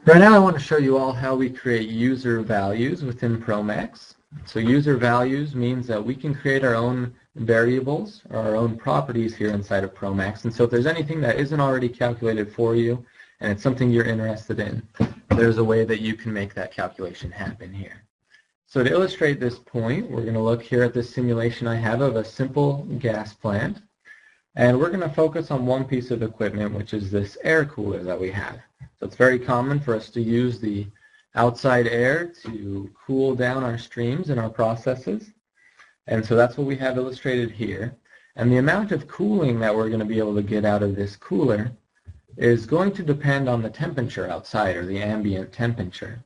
Right now I want to show you all how we create user values within ProMax. So user values means that we can create our own variables or our own properties here inside of ProMax. And so if there's anything that isn't already calculated for you and it's something you're interested in, there's a way that you can make that calculation happen here. So to illustrate this point, we're going to look here at this simulation I have of a simple gas plant. And we're going to focus on one piece of equipment, which is this air cooler that we have. So it's very common for us to use the outside air to cool down our streams and our processes. And so that's what we have illustrated here. And the amount of cooling that we're going to be able to get out of this cooler is going to depend on the temperature outside, or the ambient temperature.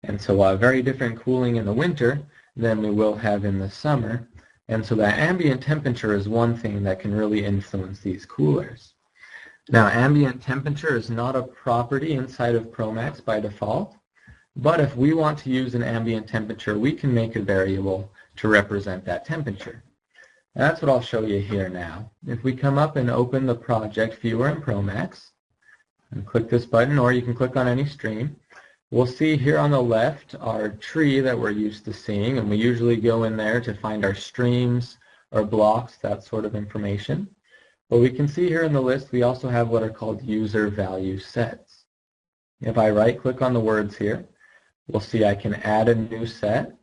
And so very different cooling in the winter than we will have in the summer. And so that ambient temperature is one thing that can really influence these coolers. Now, ambient temperature is not a property inside of ProMax by default, but if we want to use an ambient temperature, we can make a variable to represent that temperature. And that's what I'll show you here now. If we come up and open the project viewer in ProMax, and click this button, or you can click on any stream, we'll see here on the left our tree that we're used to seeing, and we usually go in there to find our streams or blocks, that sort of information. But we can see here in the list we also have what are called user value sets. If I right-click on the words here, we'll see I can add a new set,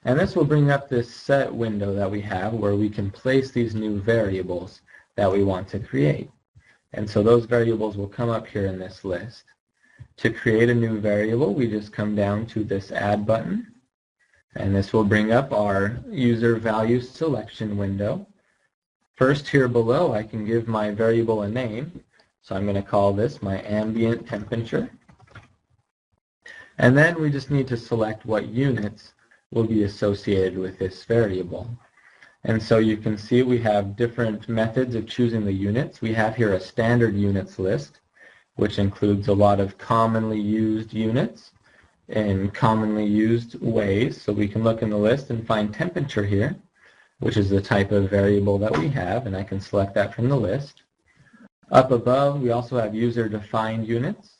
and this will bring up this set window that we have where we can place these new variables that we want to create. And so those variables will come up here in this list. To create a new variable, we just come down to this Add button, and this will bring up our user value selection window. First, here below, I can give my variable a name, so I'm going to call this my ambient temperature. And then we just need to select what units will be associated with this variable. And so you can see we have different methods of choosing the units. We have here a standard units list, which includes a lot of commonly used units in commonly used ways. So we can look in the list and find temperature here, which is the type of variable that we have, and I can select that from the list. Up above, we also have user-defined units,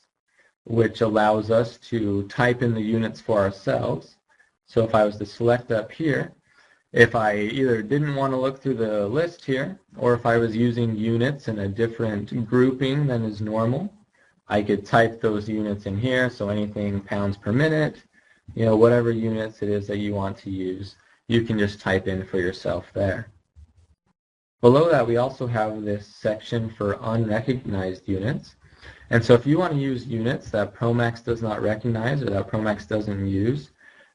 which allows us to type in the units for ourselves. So if I was to select up here, if I either didn't want to look through the list here, or if I was using units in a different grouping than is normal, I could type those units in here, so anything pounds per minute, whatever units it is that you want to use, you can just type in for yourself there. Below that, we also have this section for unrecognized units. And so if you want to use units that ProMax does not recognize or that ProMax doesn't use,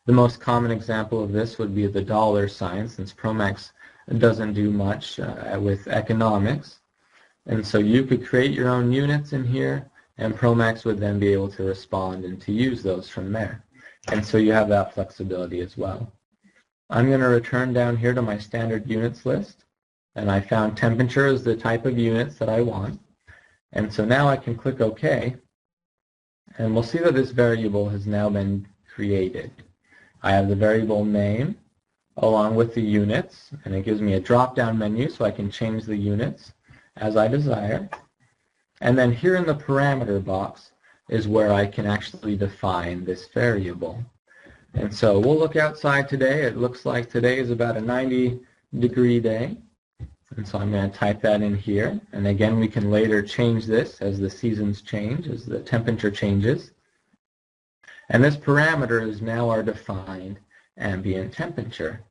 the most common example of this would be the $sign, since ProMax doesn't do much with economics. And so you could create your own units in here, and ProMax would then be able to respond and to use those from there. And so you have that flexibility as well. I'm going to return down here to my standard units list, and I found temperature as the type of units that I want. And so now I can click OK, and we'll see that this variable has now been created. I have the variable name along with the units, and it gives me a drop-down menu so I can change the units as I desire. And then here in the parameter box is where I can actually define this variable. And so we'll look outside today. It looks like today is about a 90-degree day. And so I'm going to type that in here. And again, we can later change this as the seasons change, as the temperature changes. And this parameter is now our defined ambient temperature.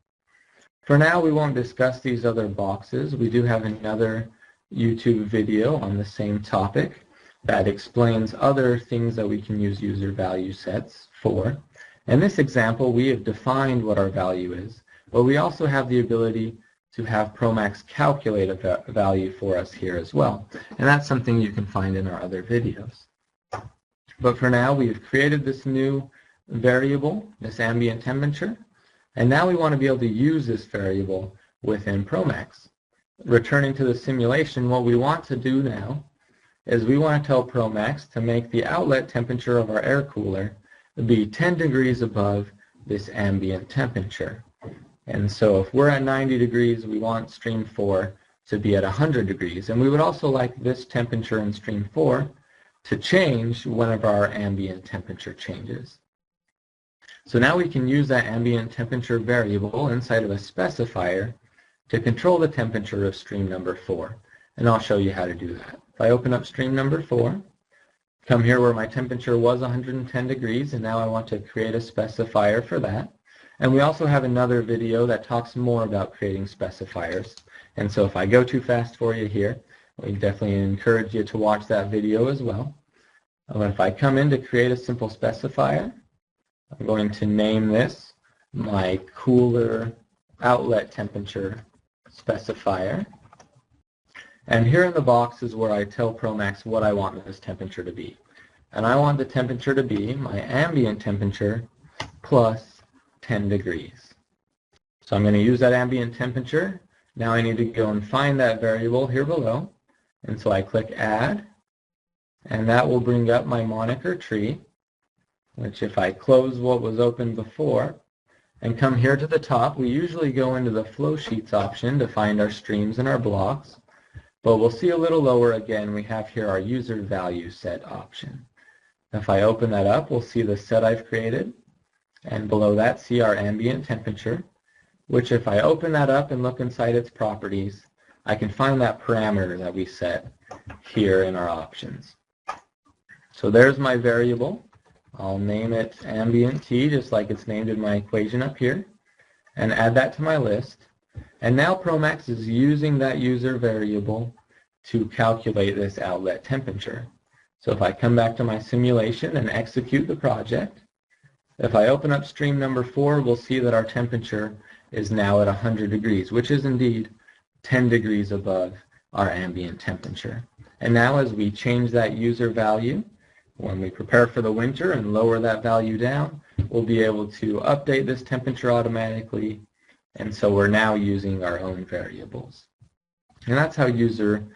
For now, we won't discuss these other boxes. We do have another YouTube video on the same topic that explains other things that we can use user value sets for. In this example, we have defined what our value is, but we also have the ability to have ProMax calculate a value for us here as well. And that's something you can find in our other videos. But for now, we've created this new variable, this ambient temperature, and now we want to be able to use this variable within ProMax. Returning to the simulation, what we want to do now is we want to tell ProMax to make the outlet temperature of our air cooler be 10 degrees above this ambient temperature. And so if we're at 90 degrees, we want stream 4 to be at 100 degrees. And we would also like this temperature in stream 4 to change whenever our ambient temperature changes. So now we can use that ambient temperature variable inside of a specifier to control the temperature of stream number 4. And I'll show you how to do that. If I open up stream number 4, come here where my temperature was 110 degrees, and now I want to create a specifier for that. And we also have another video that talks more about creating specifiers. And so if I go too fast for you here, we definitely encourage you to watch that video as well. And if I come in to create a simple specifier, I'm going to name this my cooler outlet temperature specifier. And here in the box is where I tell ProMax what I want this temperature to be. And I want the temperature to be my ambient temperature plus 10 degrees. So I'm going to use that ambient temperature. Now I need to go and find that variable here below. And so I click Add, and that will bring up my moniker tree, which if I close what was open before and come here to the top, we usually go into the flow sheets option to find our streams and our blocks. But we'll see a little lower again, we have here our user value set option. If I open that up, we'll see the set I've created, and below that see our ambient temperature, which if I open that up and look inside its properties, I can find that parameter that we set here in our options. So there's my variable. I'll name it ambient T, just like it's named in my equation up here, and add that to my list. And now ProMax is using that user variable to calculate this outlet temperature. So if I come back to my simulation and execute the project, if I open up stream number 4, we'll see that our temperature is now at 100 degrees, which is indeed 10 degrees above our ambient temperature. And now as we change that user value, when we prepare for the winter and lower that value down, we'll be able to update this temperature automatically. And so we're now using our own variables. And that's how user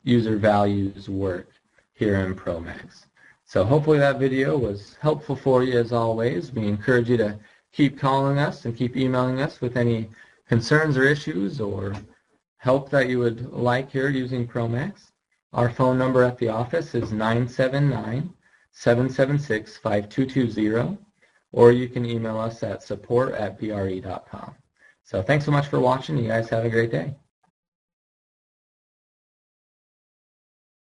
values work here in ProMax. So hopefully that video was helpful for you as always. We encourage you to keep calling us and keep emailing us with any concerns or issues or help that you would like here using ProMax. Our phone number at the office is 979-776-5220, or you can email us at support@bre.com. So thanks so much for watching. You guys have a great day.